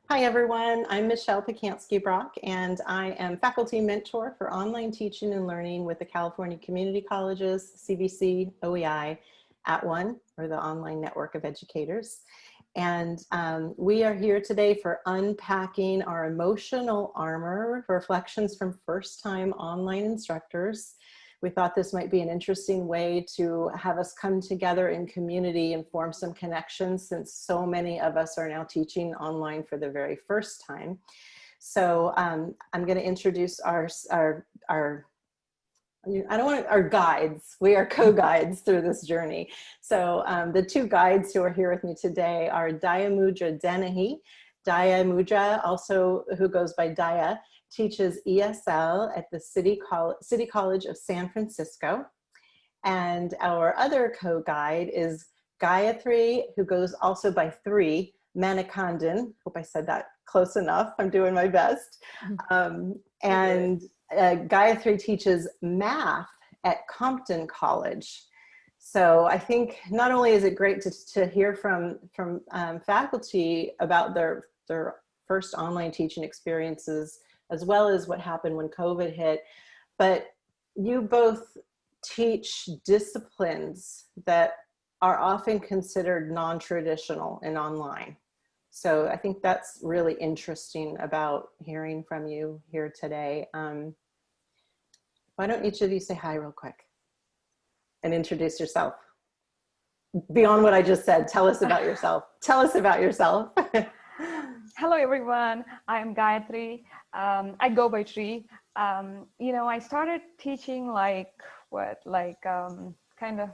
Hi everyone, I'm Michelle Pacansky-Brock and I am faculty mentor for online teaching and learning with the California Community Colleges, CVC-OEI at One, or the online network of educators. And we are here today for unpacking our emotional armor, reflections from first-time online instructors. We thought this might be an interesting way to have us come together in community and form some connections, since so many of us are now teaching online for the very first time. So I'm going to introduce our guides. We are co-guides through this journey. So the two guides who are here with me today are Dayamudra Dennehy. Dayamudra, also who goes by Daya, teaches ESL at the City College of San Francisco. And our other co-guide is Gayathri, who goes also by Three, Manikandan. Hope I said that close enough. I'm doing my best. Gayathri teaches math at Compton College. So I think not only is it great to hear from faculty about their first online teaching experiences, as well as what happened when COVID hit, but you both teach disciplines that are often considered non-traditional and online. So I think that's really interesting about hearing from you here today. Why don't each of you say hi real quick and introduce yourself? Beyond what I just said, tell us about yourself. Tell us about yourself. Hello, everyone. I'm Gayathri. I go by Tree. I started teaching kind of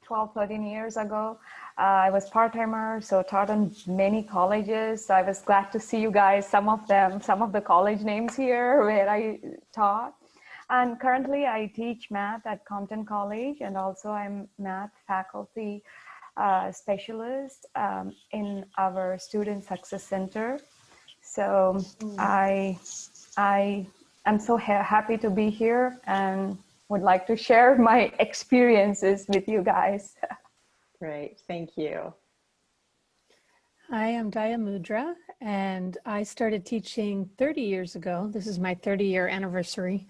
12, 13 years ago. I was part-timer, so taught in many colleges. So I was glad to see you guys, some of the college names here where I taught. And currently I teach math at Compton College, and also I'm math faculty specialist in our Student Success Center. So I am so happy to be here and would like to share my experiences with you guys. Great, thank you. I am Dayamudra, and I started teaching 30 years ago. This is my 30-year anniversary.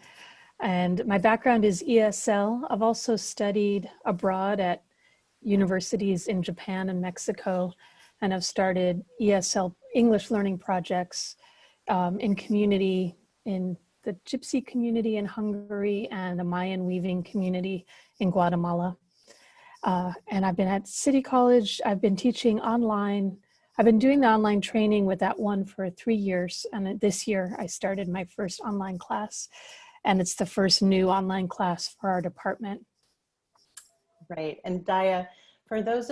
And my background is ESL. I've also studied abroad at universities in Japan and Mexico, and I've started ESL English learning projects in community, in the Gypsy community in Hungary and the Mayan weaving community in Guatemala. And I've been at City College. I've been teaching online. I've been doing the online training with that one for 3 years. And this year I started my first online class, and it's the first new online class for our department. Right, and Daya, for those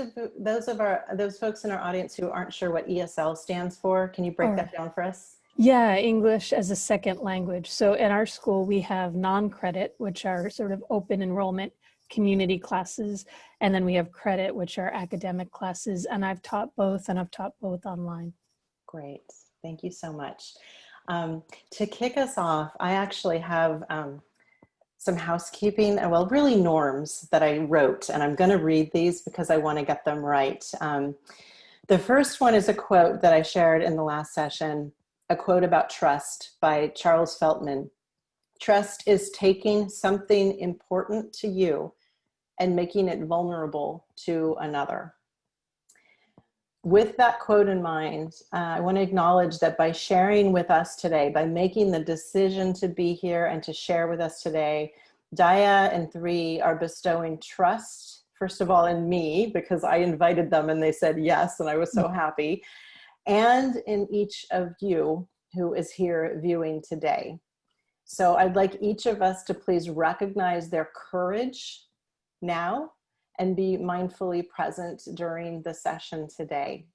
folks in our audience who aren't sure what ESL stands for, can you break that down for us? Yeah, English as a second language. So in our school, we have non-credit, which are sort of open enrollment community classes. And then we have credit, which are academic classes. And I've taught both, and I've taught both online. Great, thank you so much. To kick us off, I actually have some housekeeping, well, really norms that I wrote, and I'm going to read these because I want to get them right. The first one is a quote that I shared in the last session, a quote about trust by Charles Feltman. Trust is taking something important to you and making it vulnerable to another. With that quote in mind, I want to acknowledge that by sharing with us today, by making the decision to be here and to share with us today, Daya and Three are bestowing trust, first of all, in me, because I invited them and they said yes, and I was so happy, and in each of you who is here viewing today. So I'd like each of us to please recognize their courage now and be mindfully present during the session today.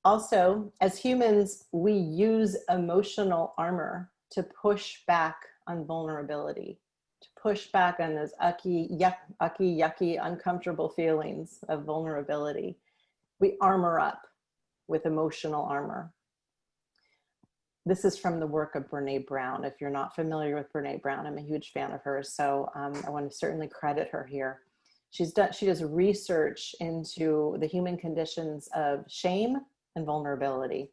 Also, as humans, we use emotional armor to push back on vulnerability, to push back on those yucky, uncomfortable feelings of vulnerability. We armor up with emotional armor. This is from the work of Brene Brown. If you're not familiar with Brene Brown, I'm a huge fan of hers, so I want to certainly credit her here. She does research into the human conditions of shame, and vulnerability.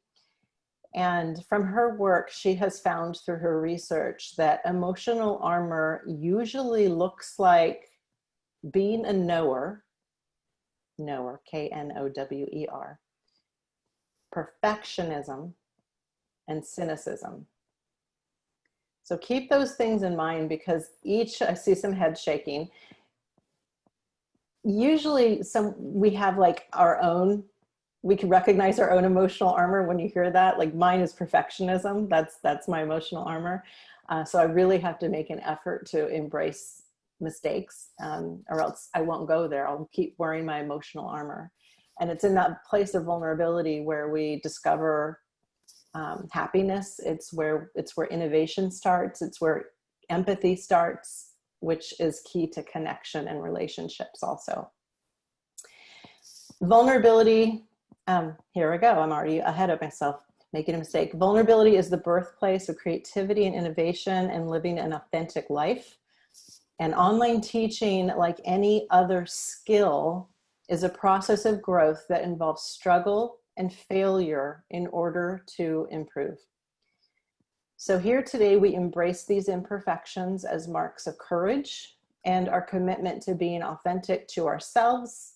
And from her work, she has found through her research that emotional armor usually looks like being a knower, K-N-O-W-E-R, perfectionism, and cynicism. So keep those things in mind, because each, I see some head shaking. Usually we have like our own, we can recognize our own emotional armor when you hear that. Like mine is perfectionism. That's my emotional armor. So I really have to make an effort to embrace mistakes, or else I won't go there. I'll keep wearing my emotional armor. And it's in that place of vulnerability where we discover happiness. It's where innovation starts. It's where empathy starts, which is key to connection and relationships also. Vulnerability, here we go. I'm already ahead of myself, making a mistake. Vulnerability is the birthplace of creativity and innovation and living an authentic life. And online teaching, like any other skill, is a process of growth that involves struggle and failure in order to improve. So here today, we embrace these imperfections as marks of courage and our commitment to being authentic to ourselves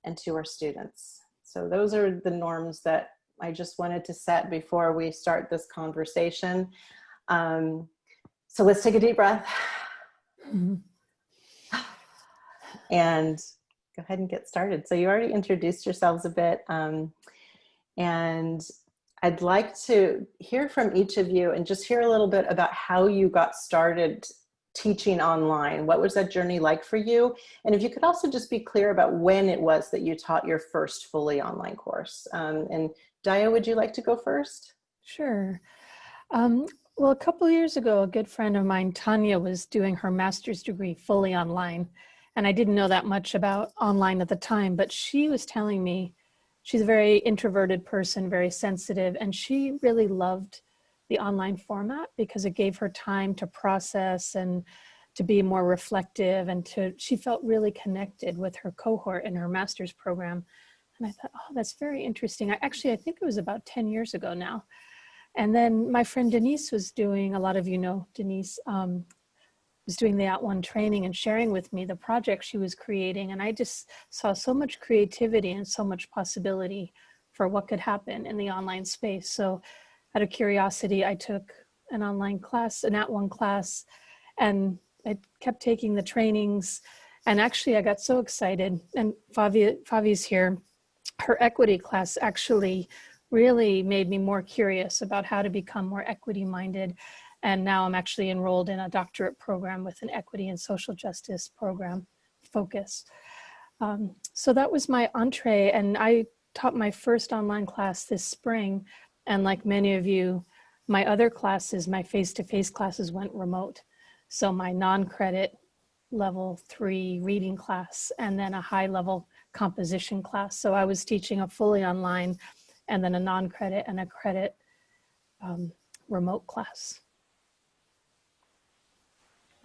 and to our students. So those are the norms that I just wanted to set before we start this conversation. So let's take a deep breath. Mm-hmm. And go ahead and get started. So you already introduced yourselves a bit. And I'd like to hear from each of you and just hear a little bit about how you got started teaching online. What was that journey like for you? And if you could also just be clear about when it was that you taught your first fully online course. And Daya, would you like to go first? Sure. Well, a couple of years ago, a good friend of mine, Tanya, was doing her master's degree fully online. And I didn't know that much about online at the time, but she was telling me she's a very introverted person, very sensitive, and she really loved the online format because it gave her time to process and to be more reflective, and she felt really connected with her cohort in her master's program. And I thought, oh, that's very interesting. I think it was about 10 years ago now. And then my friend Denise was doing, a lot of you know Denise, was doing the @ONE training and sharing with me the project she was creating. And I just saw so much creativity and so much possibility for what could happen in the online space. So out of curiosity, I took an online class, an @ONE class, and I kept taking the trainings. And actually I got so excited, and Favi's here, her equity class actually really made me more curious about how to become more equity minded. And now I'm actually enrolled in a doctorate program with an equity and social justice program focus. So that was my entree, and I taught my first online class this spring. And like many of you, my other classes, my face-to-face classes went remote. So my non-credit level 3 reading class, and then a high level composition class. So I was teaching a fully online and then a non-credit and a credit remote class.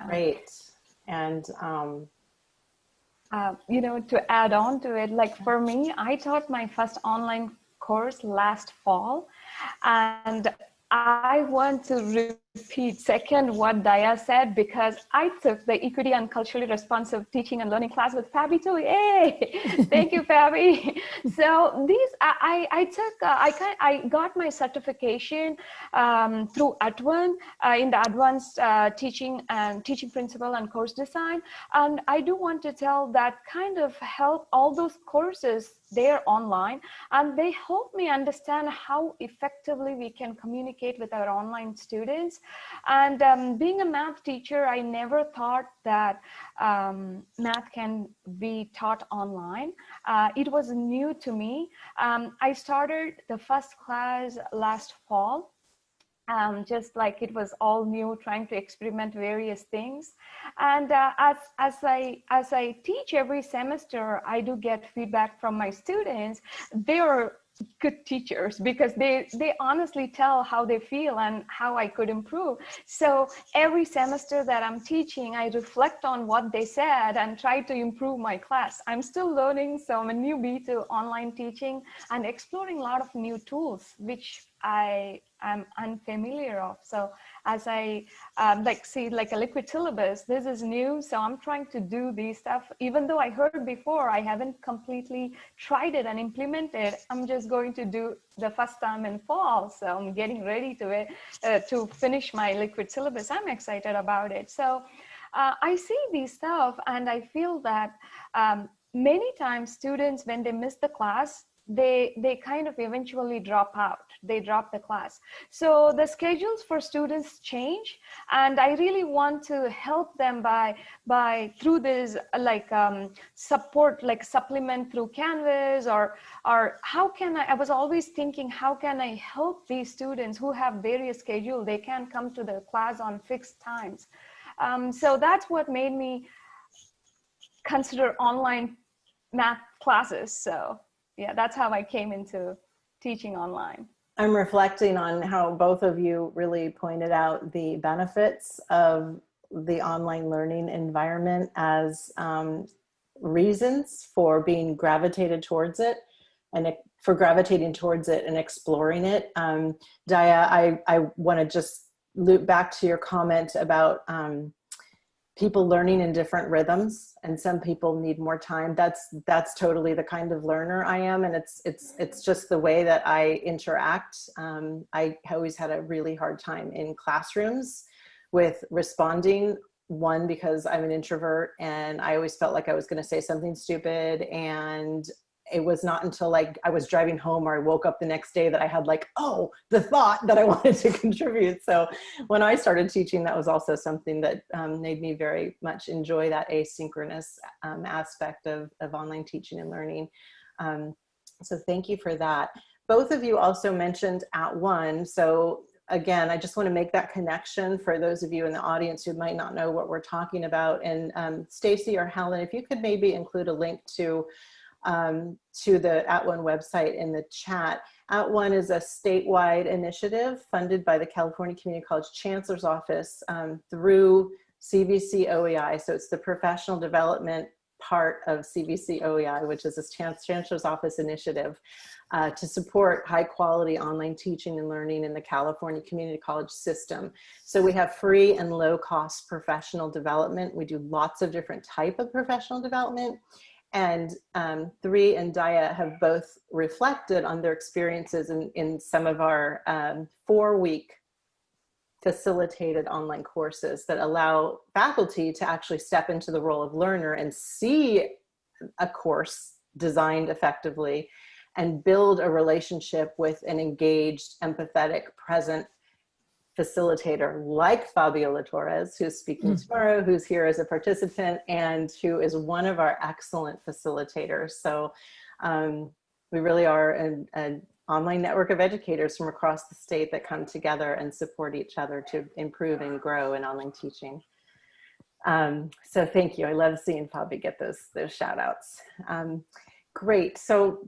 Great. And to add on to it, like for me, I taught my first online course last fall, and I want to repeat second what Daya said, because I took the equity and culturally responsive teaching and learning class with Fabi too. Yay! Thank you, Fabi. So these I got my certification through @ONE in the advanced teaching principle and course design. And I do want to tell that kind of help all those courses, they're online, and they help me understand how effectively we can communicate with our online students. And being a math teacher, I never thought that math can be taught online. It was new to me. I started the first class last fall. Just like it was all new, trying to experiment various things. And as I teach every semester, I do get feedback from my students. They are good teachers, because they honestly tell how they feel and how I could improve. So every semester that I'm teaching, I reflect on what they said and try to improve my class. I'm still learning, so I'm a newbie to online teaching and exploring a lot of new tools which I am unfamiliar of. So as I see like a liquid syllabus, this is new, so I'm trying to do these stuff. Even though I heard before, I haven't completely tried it and implemented. I'm just going to do the first time in fall, so I'm getting ready to finish my liquid syllabus. I'm excited about it. So I see these stuff and I feel that many times students, when they miss the class, they kind of eventually drop out. They drop the class. So the schedules for students change, and I really want to help them by through this support, like supplement through Canvas, or how can I was always thinking, how can I help these students who have various schedules? They can't come to the class on fixed times. So that's what made me consider online math classes. So yeah, that's how I came into teaching online. I'm reflecting on how both of you really pointed out the benefits of the online learning environment as reasons for being gravitated towards it, and for gravitating towards it and exploring it. Daya, I want to just loop back to your comment about people learning in different rhythms, and some people need more time. That's totally the kind of learner I am, and it's just the way that I interact. I always had a really hard time in classrooms with responding. One, because I'm an introvert and I always felt like I was going to say something stupid, and it was not until like I was driving home or I woke up the next day that I had like, oh, the thought that I wanted to contribute. So when I started teaching, that was also something that made me very much enjoy that asynchronous aspect of online teaching and learning. So thank you for that. Both of you also mentioned @ONE. So again, I just want to make that connection for those of you in the audience who might not know what we're talking about. And Stacy or Helen, if you could maybe include a link to the @ONE website in the chat. @ONE is a statewide initiative funded by the California Community College Chancellor's Office through CVC-OEI. So it's the professional development part of CVC-OEI, which is this Chancellor's Office initiative to support high quality online teaching and learning in the California Community College system. So we have free and low cost professional development. We do lots of different type of professional development. And Three and Daya have both reflected on their experiences in some of our 4-week facilitated online courses that allow faculty to actually step into the role of learner and see a course designed effectively and build a relationship with an engaged, empathetic, present facilitator like Fabiola Torres, who's speaking tomorrow, who's here as a participant, and who is one of our excellent facilitators. So we really are an online network of educators from across the state that come together and support each other to improve and grow in online teaching. So thank you. I love seeing Fabi get those shout outs. Great. So,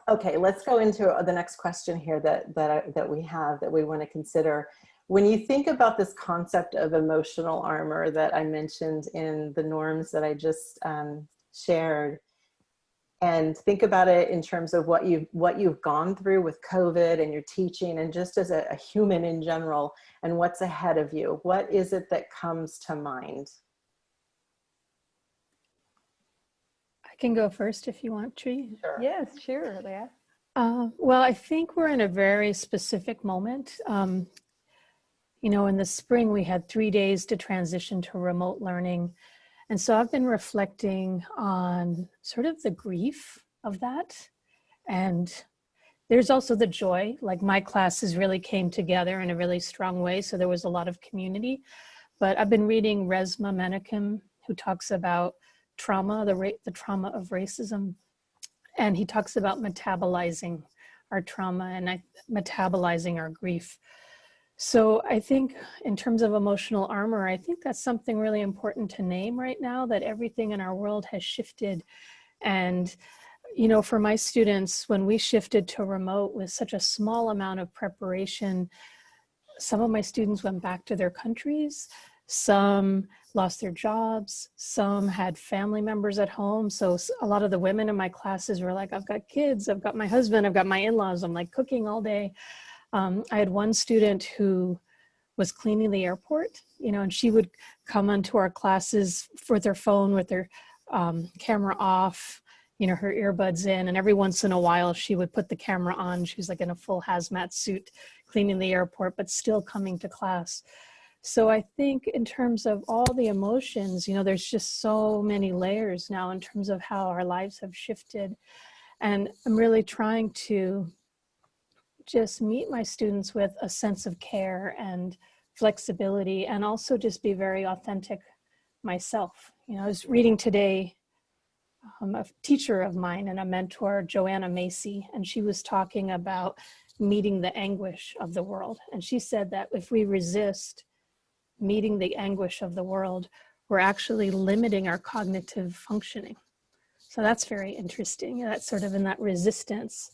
okay, let's go into the next question here that we have that we want to consider. When you think about this concept of emotional armor that I mentioned in the norms that I just shared, and think about it in terms of what you've gone through with COVID and your teaching, and just as a human in general, and what's ahead of you, what is it that comes to mind? I can go first if you want, Tree. Sure. Yes, sure, Leah. Well, I think we're in a very specific moment. You know, in the spring, we had 3 days to transition to remote learning. And so I've been reflecting on sort of the grief of that. And there's also the joy, like my classes really came together in a really strong way. So there was a lot of community. But I've been reading Resmaa Menakem, who talks about trauma, the trauma of racism. And he talks about metabolizing our trauma and metabolizing our grief. So I think in terms of emotional armor, I think that's something really important to name right now, that everything in our world has shifted. And, you know, for my students, when we shifted to remote with such a small amount of preparation, some of my students went back to their countries, some lost their jobs, some had family members at home. So a lot of the women in my classes were like, I've got kids, I've got my husband, I've got my in-laws, I'm like cooking all day. I had one student who was cleaning the airport, you know, and she would come onto our classes with her phone, with her camera off, you know, her earbuds in, and every once in a while she would put the camera on. She was like in a full hazmat suit cleaning the airport, but still coming to class. So I think in terms of all the emotions, you know, there's just so many layers now in terms of how our lives have shifted. And I'm really trying to just meet my students with a sense of care and flexibility, and also just be very authentic myself. You know, I was reading today a teacher of mine and a mentor, Joanna Macy, and she was talking about meeting the anguish of the world. And she said that if we resist meeting the anguish of the world, we're actually limiting our cognitive functioning. So that's very interesting. That's sort of in that resistance,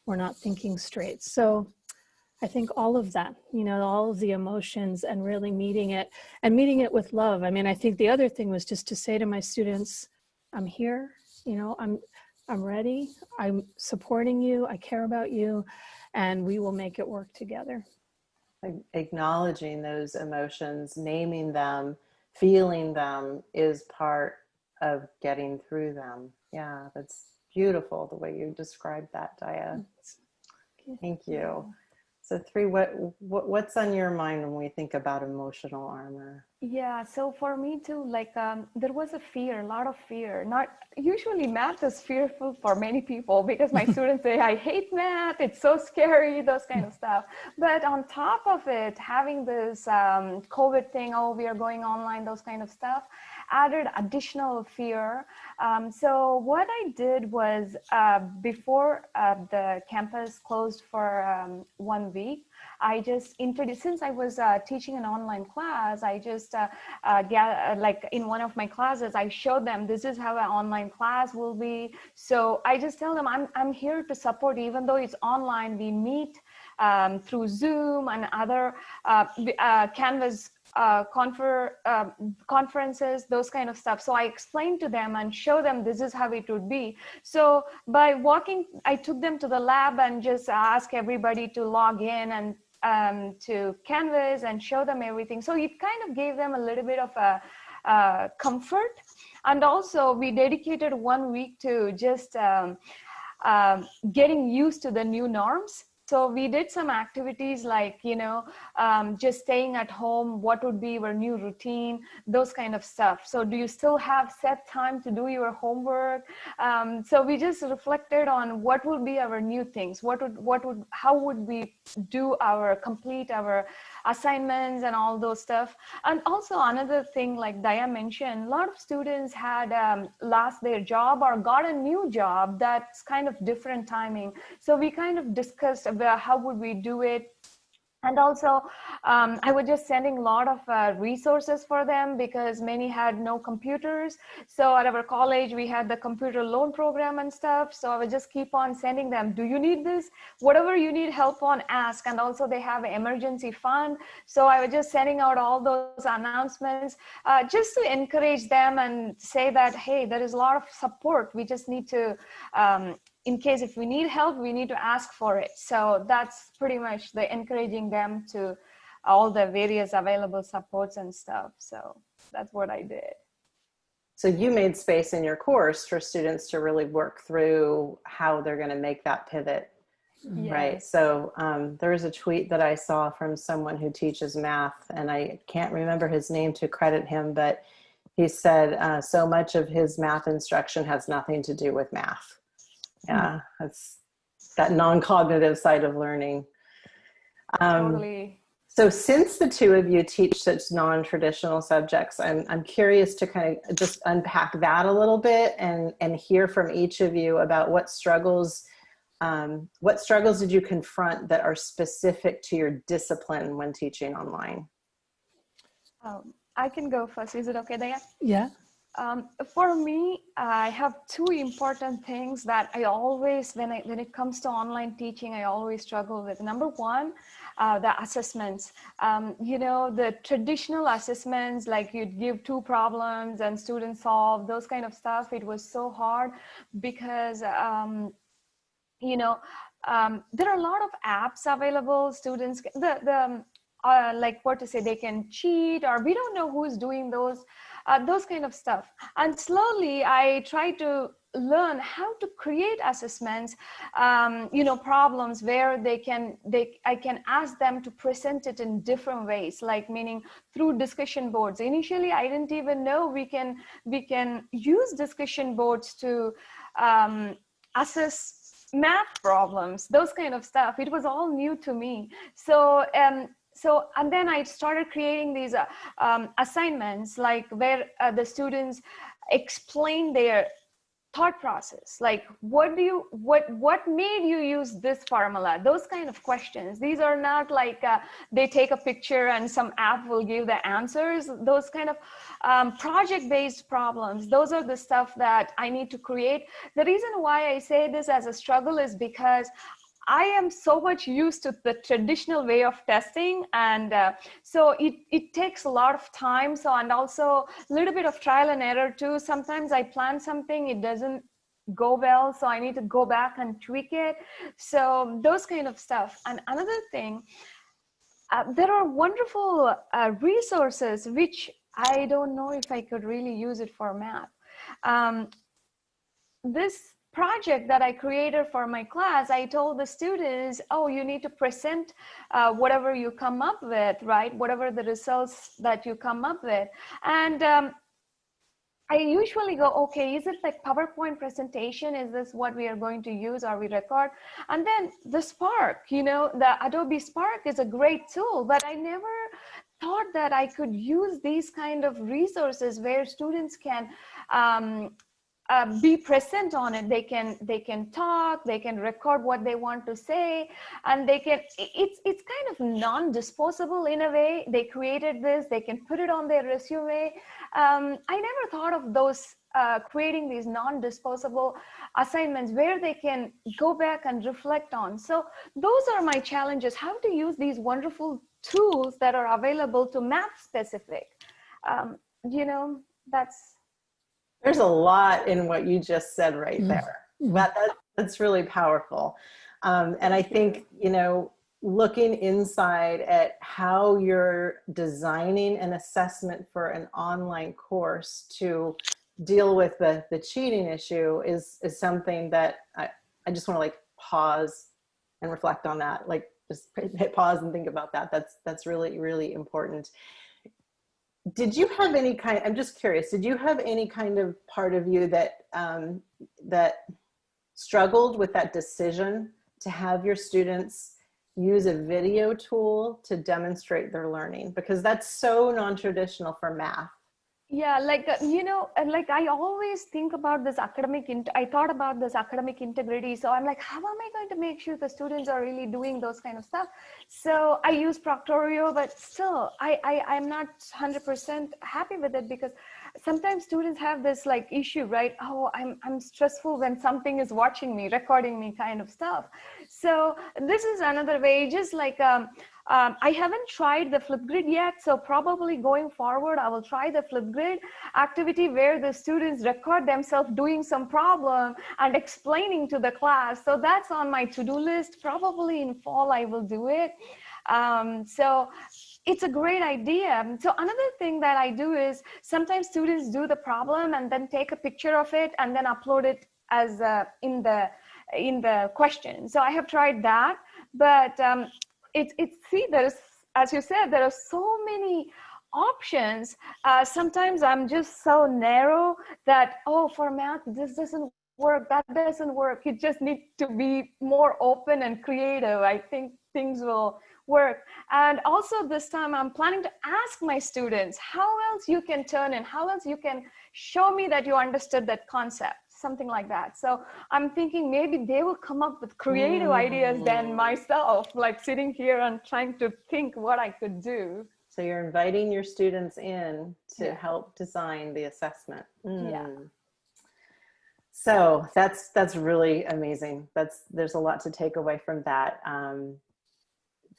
we're not thinking straight. So I think all of that, you know, all of the emotions, and really meeting it, and meeting it with love. I mean, I think the other thing was just to say to my students, I'm here, you know, I'm ready, I'm supporting you, I care about you, and we will make it work together. Acknowledging those emotions, naming them, feeling them is part of getting through them. Yeah, that's beautiful the way you described that, Daya. Thank you. So Three, what's on your mind when we think about emotional armor? Yeah, so for me too, like there was a lot of fear. Not usually math is fearful for many people because my students say, I hate math, it's so scary, those kind of stuff. But on top of it, having this COVID thing, oh, we are going online, those kind of stuff, added additional fear. So what I did was before the campus closed for 1 week, I just introduced, since I was teaching an online class, I just, like in one of my classes, I showed them, this is how an online class will be. So I just tell them, I'm here to support, even though it's online, we meet through Zoom and other Canvas conferences, those kind of stuff. So I explained to them and show them this is how it would be. So by walking, I took them to the lab and just asked everybody to log in and to Canvas and show them everything. So it kind of gave them a little bit of a comfort. And also we dedicated 1 week to just getting used to the new norms. So we did some activities like, you know, just staying at home, what would be your new routine, those kind of stuff. So do you still have set time to do your homework? So we just reflected on what would be our new things, how would we complete our assignments and all those stuff. And also another thing, like Daya mentioned, a lot of students had lost their job or got a new job that's kind of different timing. So we kind of discussed about how would we do it. And also, I was just sending a lot of resources for them because many had no computers. So at our college, we had the computer loan program and stuff. So I would just keep on sending them, do you need this? Whatever you need help on, ask. And also they have an emergency fund. So I was just sending out all those announcements just to encourage them and say that, hey, there is a lot of support. We just need to, in case if we need help, we need to ask for it. So that's pretty much the encouraging them to all the various available supports and stuff. So that's what I did. So you made space in your course for students to really work through how they're going to make that pivot. Yes. Right. So there was a tweet that I saw from someone who teaches math, and I can't remember his name to credit him, but he said so much of his math instruction has nothing to do with math. Yeah, that's that non-cognitive side of learning. Totally. So since the two of you teach such non-traditional subjects, I'm curious to kind of just unpack that a little bit and hear from each of you about what struggles did you confront that are specific to your discipline when teaching online? I can go first. Is it okay, Daya? Yeah. For me, I have two important things that I always, when it comes to online teaching, I always struggle with. Number one, the assessments. The traditional assessments, like you'd give two problems and students solve, those kind of stuff. It was so hard because, there are a lot of apps available. Students, like what to say, they can cheat, or we don't know who's doing those kind of stuff. And slowly I try to learn how to create assessments, problems where I can ask them to present it in different ways, like meaning through discussion boards. Initially, I didn't even know we can use discussion boards to assess math problems, those kind of stuff. It was all new to me. And then I started creating these assignments, like where the students explain their thought process, like what made you use this formula, those kind of questions. These are not like they take a picture and some app will give the answers. Those kind of project-based problems, those are the stuff that I need to create. The reason why I say this as a struggle is because I am so much used to the traditional way of testing, and so it takes a lot of time. So, and also a little bit of trial and error too. Sometimes I plan something, it doesn't go well, so I need to go back and tweak it. So those kind of stuff. And another thing, there are wonderful resources which I don't know if I could really use it for math. This project that I created for my class, I told the students, oh, you need to present whatever you come up with, right? Whatever the results that you come up with. And I usually go, okay, is it like PowerPoint presentation? Is this what we are going to use, or we record? And then the Spark, the Adobe Spark is a great tool, but I never thought that I could use these kind of resources where students can be present on it. They can talk, they can record what they want to say, and it's kind of non-disposable in a way. They created this, they can put it on their resume. I never thought of those creating these non-disposable assignments where they can go back and reflect on. So those are my challenges, how to use these wonderful tools that are available to math specific. There's a lot in what you just said right there. That's really powerful. And I think, looking inside at how you're designing an assessment for an online course to deal with the cheating issue is something that I just want to pause and reflect on that. Just hit pause and think about that. That's really, really important. Did you have any I'm just curious, did you have any kind of part of you that struggled with that decision to have your students use a video tool to demonstrate their learning? Because that's so non-traditional for math. Yeah, I always think about this I thought about this academic integrity. So I'm like, how am I going to make sure the students are really doing those kind of stuff? So I use Proctorio, but still, I'm not 100% happy with it, because sometimes students have this issue, right? Oh, I'm stressful when something is watching me, recording me kind of stuff. So this is another way, just I haven't tried the Flipgrid yet, so probably going forward, I will try the Flipgrid activity where the students record themselves doing some problem and explaining to the class. So that's on my to-do list. Probably in fall, I will do it. So it's a great idea. So another thing that I do is sometimes students do the problem and then take a picture of it and then upload it as in the question. So I have tried that, but there's, as you said, there are so many options. Sometimes I'm just so narrow that, oh, for math, this doesn't work, that doesn't work. You just need to be more open and creative. I think things will work. And also this time I'm planning to ask my students, how else you can turn in, how else you can show me that you understood that concept. Something like that. So I'm thinking maybe they will come up with creative ideas than myself, sitting here and trying to think what I could do. So you're inviting your students in to Yeah. help design the assessment. Yeah. So that's really amazing. There's a lot to take away from that.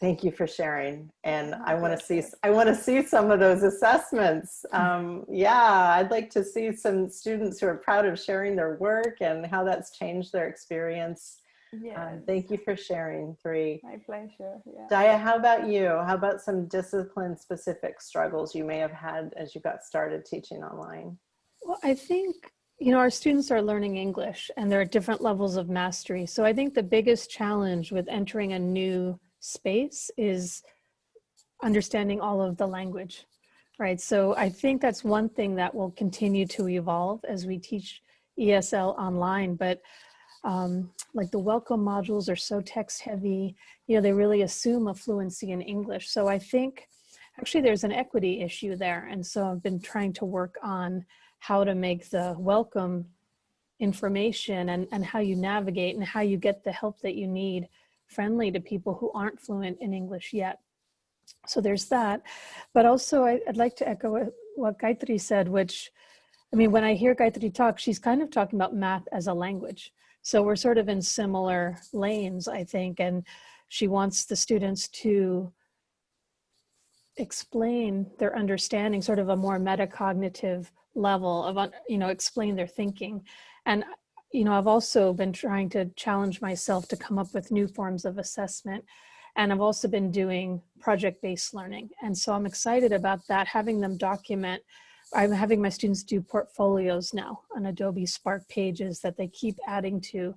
Thank you for sharing. And I want to see some of those assessments. Yeah, I'd like to see some students who are proud of sharing their work and how that's changed their experience. Yes. Thank you for sharing, Three. My pleasure. Yeah. Daya, how about you? How about some discipline-specific struggles you may have had as you got started teaching online? Well, I think, our students are learning English and there are different levels of mastery. So I think the biggest challenge with entering a new space is understanding all of the language, right? So I think that's one thing that will continue to evolve as we teach ESL online. But like the welcome modules are so text heavy, they really assume a fluency in English. So I think actually there's an equity issue there. And so I've been trying to work on how to make the welcome information and how you navigate and how you get the help that you need friendly to people who aren't fluent in English yet. So there's that. But also I'd like to echo what Gayathri said, which, when I hear Gayathri talk, she's kind of talking about math as a language. So we're sort of in similar lanes, I think, and she wants the students to explain their understanding, sort of a more metacognitive level of, explain their thinking. And, I've also been trying to challenge myself to come up with new forms of assessment. And I've also been doing project-based learning. And so I'm excited about that, having them document. I'm having my students do portfolios now on Adobe Spark pages that they keep adding to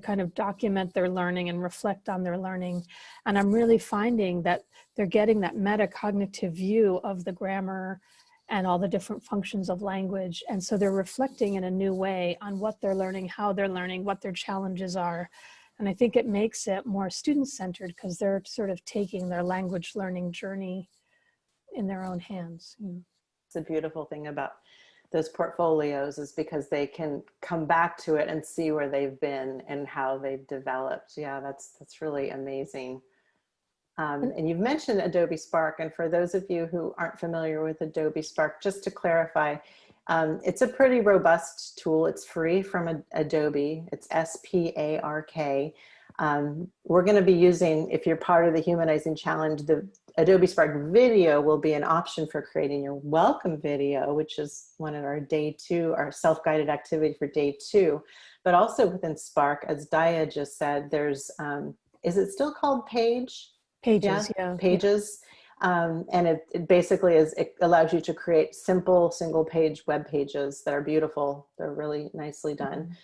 kind of document their learning and reflect on their learning. And I'm really finding that they're getting that metacognitive view of the grammar and all the different functions of language. And so they're reflecting in a new way on what they're learning, how they're learning, what their challenges are. And I think it makes it more student-centered because they're sort of taking their language learning journey in their own hands. The beautiful thing about those portfolios is because they can come back to it and see where they've been and how they've developed. Yeah, that's really amazing. And you've mentioned Adobe Spark, and for those of you who aren't familiar with Adobe Spark, just to clarify, it's a pretty robust tool. It's free from Adobe. It's SPARK. We're going to be using, if you're part of the Humanizing Challenge, the Adobe Spark video will be an option for creating your welcome video, which is one of our day 2, our self-guided activity for day 2. But also within Spark, as Daya just said, there's, is it still called Pages? Yeah. Pages. And it basically it allows you to create simple single page web pages that are beautiful. They're really nicely done.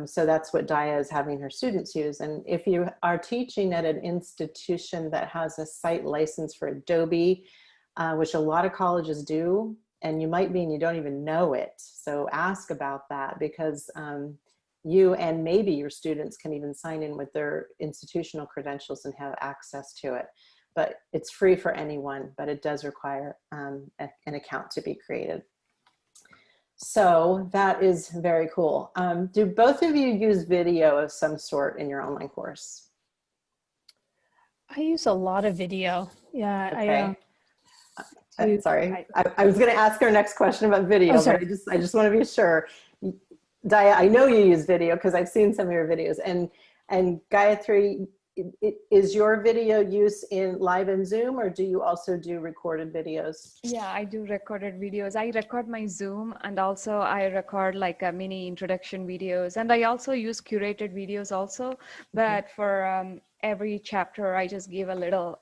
So that's what Daya is having her students use. And if you are teaching at an institution that has a site license for Adobe, which a lot of colleges do, and you might be and you don't even know it. So ask about that, because you and maybe your students can even sign in with their institutional credentials and have access to it. But it's free for anyone, but it does require an account to be created. So that is very cool. Do both of you use video of some sort in your online course? I use a lot of video. Yeah. Okay. Sorry, I was going to ask our next question about video, but I just want to be sure. Daya, I know you use video because I've seen some of your videos, and Gayathri, is your video use live in Zoom, or do you also do recorded videos? Yeah, I do recorded videos. I record my Zoom, and also I record like a mini introduction videos, and I also use curated videos also. But for every chapter, I just give a little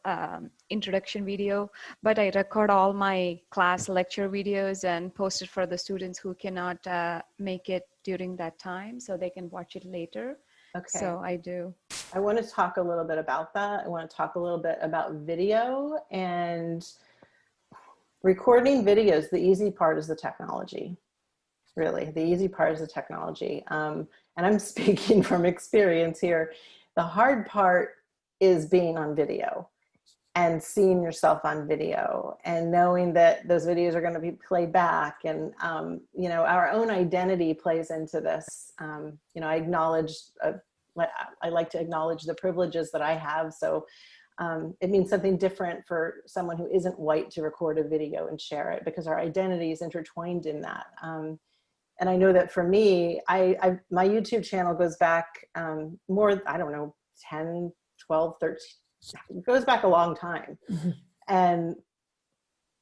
introduction video. But I record all my class lecture videos and post it for the students who cannot make it during that time, so they can watch it later. Okay. So I do. I want to talk a little bit about that. I want to talk a little bit about video and recording videos. The easy part is the technology. Really, the easy part is the technology. And I'm speaking from experience here. The hard part is being on video and seeing yourself on video and knowing that those videos are going to be played back. And, you know, our own identity plays into this. You know, I like to acknowledge the privileges that I have. So it means something different for someone who isn't white to record a video and share it, because our identity is intertwined in that. And I know that for me, my YouTube channel goes back more, I don't know, 10, 12, 13, it goes back a long time. Mm-hmm. And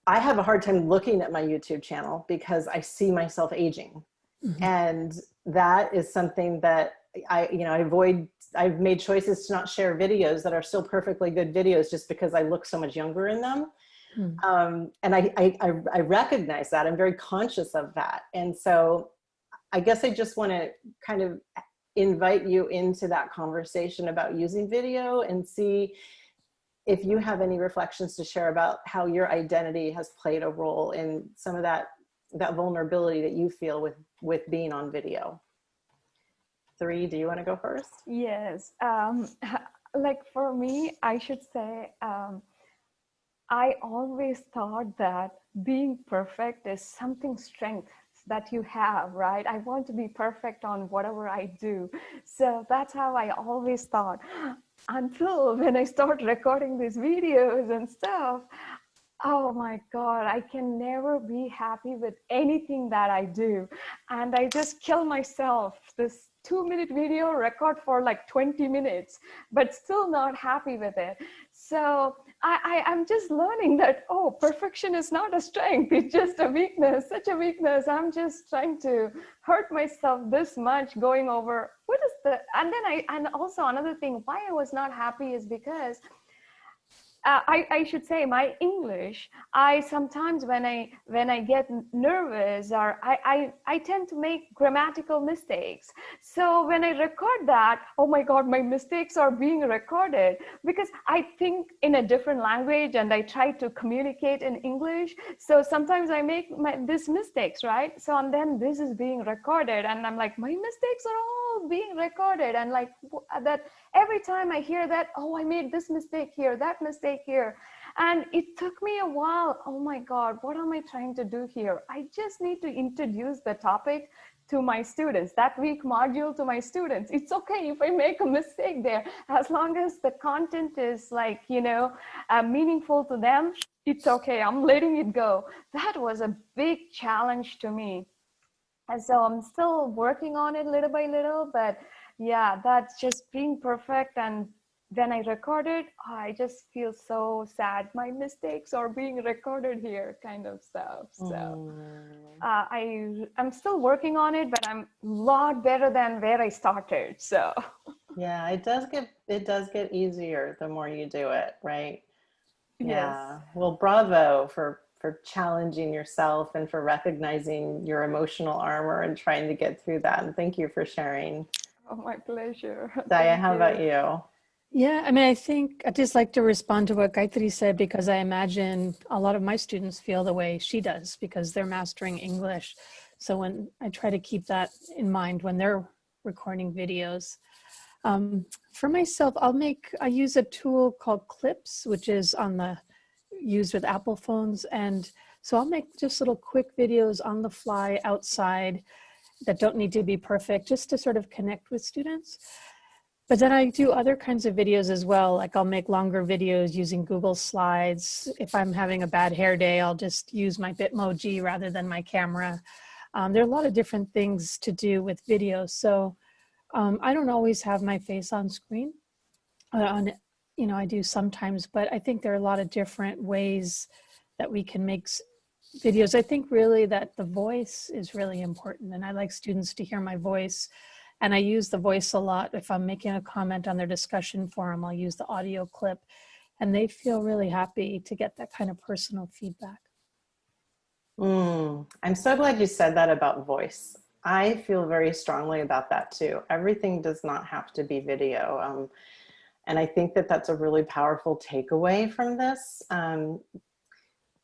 I have a hard time looking at my YouTube channel because I see myself aging. Mm-hmm. And that is something that I avoid. I've made choices to not share videos that are still perfectly good videos just because I look so much younger in them. Mm. And I recognize that. I'm very conscious of that. And so I guess I just want to kind of invite you into that conversation about using video and see if you have any reflections to share about how your identity has played a role in some of that vulnerability that you feel with being on video. 3, do you want to go first? Yes. Like for me, I should say, I always thought that being perfect is something strength that you have, right? I want to be perfect on whatever I do. So that's how I always thought, until when I start recording these videos and stuff. Oh my God, I can never be happy with anything that I do. And I just kill myself. This 2-minute video record for like 20 minutes, but still not happy with it. So I'm just learning that, oh, perfection is not a strength. It's just a weakness, such a weakness. I'm just trying to hurt myself this much going over, what is the, and also another thing, why I was not happy is because I should say my English, I sometimes when I get nervous or I tend to make grammatical mistakes. So when I record that, oh my God, my mistakes are being recorded because I think in a different language and I try to communicate in English. So sometimes I make these mistakes, right? So and then this is being recorded and I'm like, my mistakes are all being recorded. And like that every time I hear that, oh, I made this mistake here, that mistake here. And it took me a while. Oh my God, what am I trying to do here? I just need to introduce the topic to my students, that week module to my students. It's okay if I make a mistake there, as long as the content is like, meaningful to them, it's okay. I'm letting it go. That was a big challenge to me. And so I'm still working on it little by little, but yeah, that's just being perfect. And when I record it, I just feel so sad. My mistakes are being recorded here, kind of stuff. So I'm still working on it, but I'm a lot better than where I started. So yeah, it does get easier the more you do it, right? Yeah. Yes. Well, bravo for challenging yourself and for recognizing your emotional armor and trying to get through that. And thank you for sharing. Oh, my pleasure. Daya, how about you? Yeah, I mean, I think I'd just like to respond to what Gayathri said, because I imagine a lot of my students feel the way she does because they're mastering English. So when I try to keep that in mind when they're recording videos. For myself, I use a tool called Clips, which is used with Apple phones. And so I'll make just little quick videos on the fly outside that don't need to be perfect, just to sort of connect with students. But then I do other kinds of videos as well. Like I'll make longer videos using Google Slides. If I'm having a bad hair day, I'll just use my Bitmoji rather than my camera. There are a lot of different things to do with video. So I don't always have my face on screen. I do sometimes, but I think there are a lot of different ways that we can make videos. I think really that the voice is really important, and I like students to hear my voice, and I use the voice a lot. If I'm making a comment on their discussion forum, I'll use the audio clip, and they feel really happy to get that kind of personal feedback. I'm so glad you said that about voice. I feel very strongly about that too. Everything does not have to be video. And I think that that's a really powerful takeaway from this.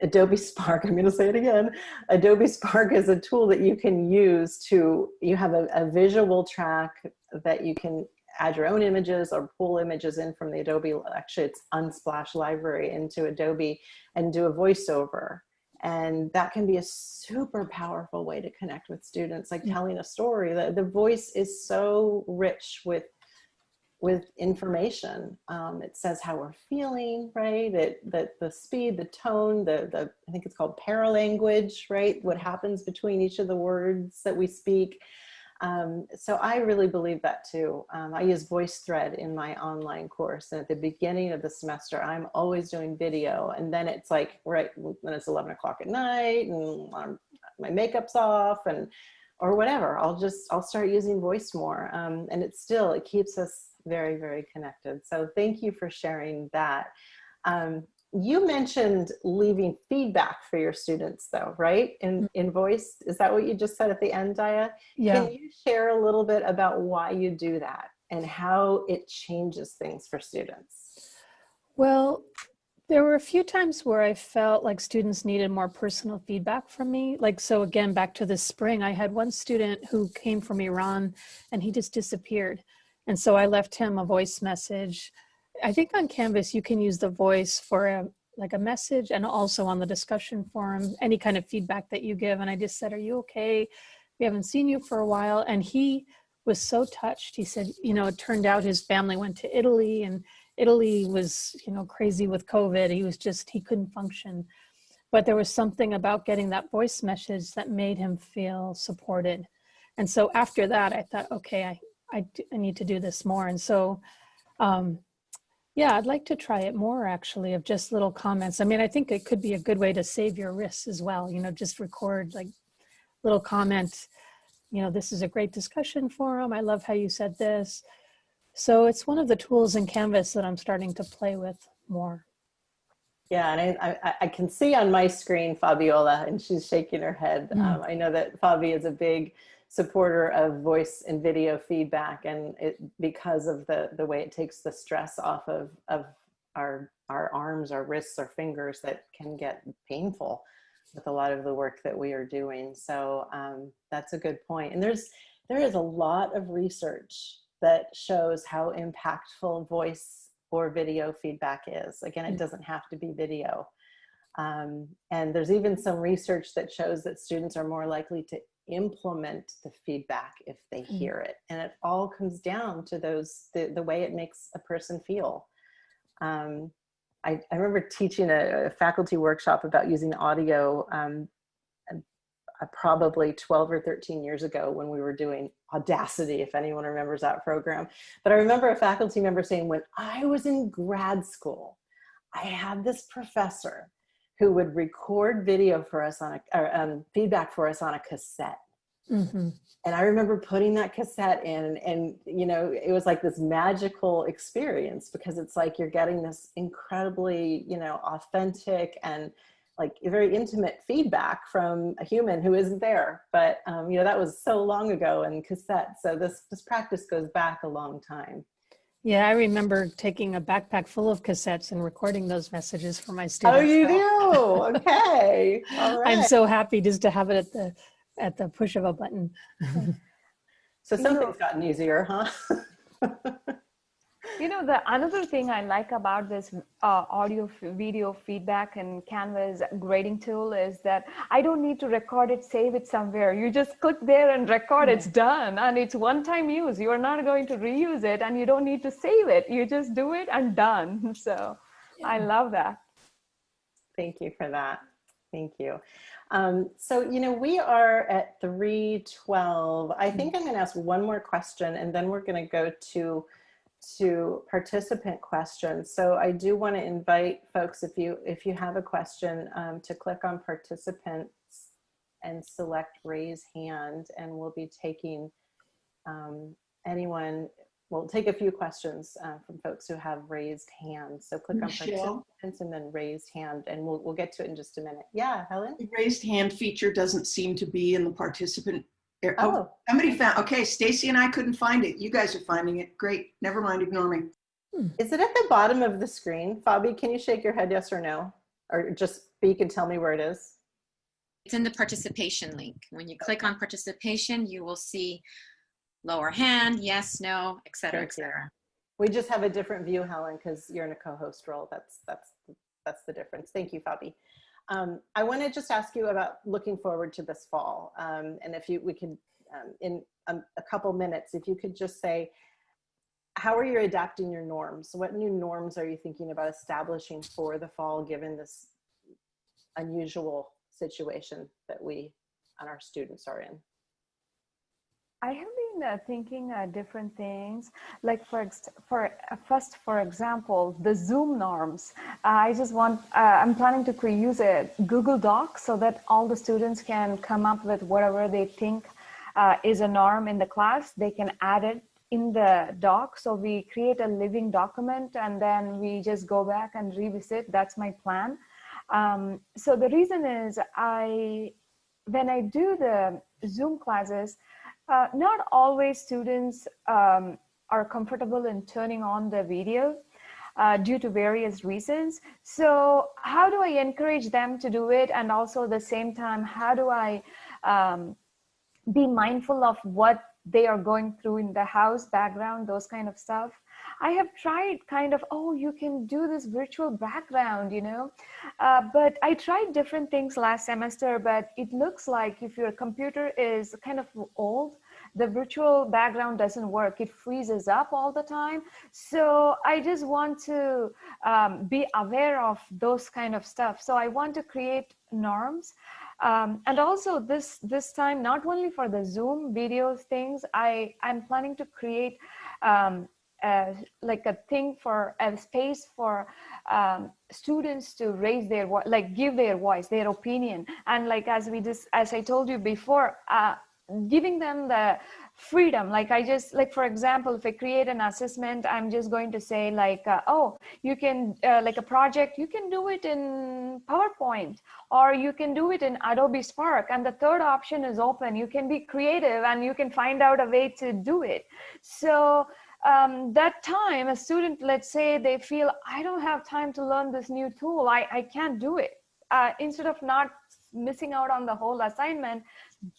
Adobe Spark, I'm going to say it again. Adobe Spark is a tool that you can use you have a visual track that you can add your own images or pull images in from the Adobe, actually it's Unsplash library, into Adobe, and do a voiceover. And that can be a super powerful way to connect with students, like telling a story. The voice is so rich with with information. It says how we're feeling, right? The speed, the tone, I think it's called paralanguage, right? What happens between each of the words that we speak. So I really believe that too. I use VoiceThread in my online course. And at the beginning of the semester, I'm always doing video. And then it's like, right, when it's 11 o'clock at night and my makeup's off or whatever, I'll start using voice more. And it keeps us very, very connected. So thank you for sharing that. You mentioned leaving feedback for your students though, right? In voice, is that what you just said at the end, Daya? Yeah. Can you share a little bit about why you do that and how it changes things for students? Well, there were a few times where I felt like students needed more personal feedback from me. Like, so again, back to this spring, I had one student who came from Iran and he just disappeared. And so I left him a voice message. I think on Canvas, you can use the voice for a message, and also on the discussion forum, any kind of feedback that you give. And I just said, "Are you okay? We haven't seen you for a while." And he was so touched. He said, it turned out his family went to Italy, and Italy was, crazy with COVID. He couldn't function. But there was something about getting that voice message that made him feel supported. And so after that, I thought, okay, I need to do this more. And so, yeah, I'd like to try it more, actually, of just little comments. I mean, I think it could be a good way to save your wrists as well. Just record like little comment, this is a great discussion forum. I love how you said this. So it's one of the tools in Canvas that I'm starting to play with more. Yeah, and I can see on my screen Fabiola, and she's shaking her head. I know that Fabi is a big supporter of voice and video feedback, and because of the way it takes the stress off of our arms, our wrists, our fingers, that can get painful with a lot of the work that we are doing. So that's a good point. And there is a lot of research that shows how impactful voice or video feedback is. Again, it doesn't have to be video. And there's even some research that shows that students are more likely to implement the feedback if they hear it. And it all comes down to the way it makes a person feel. I remember teaching a faculty workshop about using audio probably 12 or 13 years ago when we were doing Audacity, if anyone remembers that program. But I remember a faculty member saying, when I was in grad school, I had this professor who would record video for us feedback for us on a cassette. Mm-hmm. And I remember putting that cassette in, and it was like this magical experience, because it's like you're getting this incredibly, authentic and like very intimate feedback from a human who isn't there. But that was so long ago in cassette. So this practice goes back a long time. Yeah, I remember taking a backpack full of cassettes and recording those messages for my students. Oh, you do? Okay. All right. I'm so happy just to have it at the push of a button. So something's gotten easier, huh? The another thing I like about this audio video feedback and Canvas grading tool is that I don't need to record it, save it somewhere. You just click there and record, it's done. And it's one-time use. You're not going to reuse it, and you don't need to save it. You just do it and done. So I love that. Thank you for that. Thank you. So, we are at 3:12. I think I'm going to ask one more question, and then we're going to go to participant questions. So I do want to invite folks, if you have a question, to click on participants and select raise hand, and we'll be taking we'll take a few questions from folks who have raised hands. So click on participants and then raise hand, and we'll get to it in just a minute. Yeah, Helen? The raised hand feature doesn't seem to be in the participant. Oh, somebody found, okay, Stacy and I couldn't find it. You guys are finding it. Great. Never mind, ignore me. Is it at the bottom of the screen? Fabi, can you shake your head yes or no? Or just speak and tell me where it is? It's in the participation link. When you click on participation, you will see lower hand, yes, no, et cetera, et cetera. We just have a different view, Helen, because you're in a co-host role. That's the difference. Thank you, Fabi. I want to just ask you about looking forward to this fall. And if we could, in a couple minutes, if you could just say, how are you adapting your norms? What new norms are you thinking about establishing for the fall, given this unusual situation that we and our students are in? I have been thinking different things, like for example, the Zoom norms. I just want, I'm planning to use a Google Doc so that all the students can come up with whatever they think is a norm in the class. They can add it in the doc. So we create a living document and then we just go back and revisit. That's my plan. So the reason is when I do the Zoom classes, not always students are comfortable in turning on the video due to various reasons. So how do I encourage them to do it? And also at the same time, how do I be mindful of what they are going through in the house, background, those kind of stuff. I have tried kind of, oh, you can do this virtual background, you know, but I tried different things last semester, but it looks like if your computer is kind of old, the virtual background doesn't work. It freezes up all the time. So I just want to be aware of those kind of stuff. So I want to create norms. And also this time, not only for the Zoom videos things, I'm planning to create like a thing for a space for students to raise their voice, like give their voice, their opinion. And like, as I told you before, giving them the freedom. Like I just, like, for example, if I create an assessment, I'm just going to say like, oh, you can, like a project, you can do it in PowerPoint, or you can do it in Adobe Spark. And the third option is open. You can be creative and you can find out a way to do it. So that time, a student, let's say they feel, I don't have time to learn this new tool. I can't do it. Instead of not missing out on the whole assignment,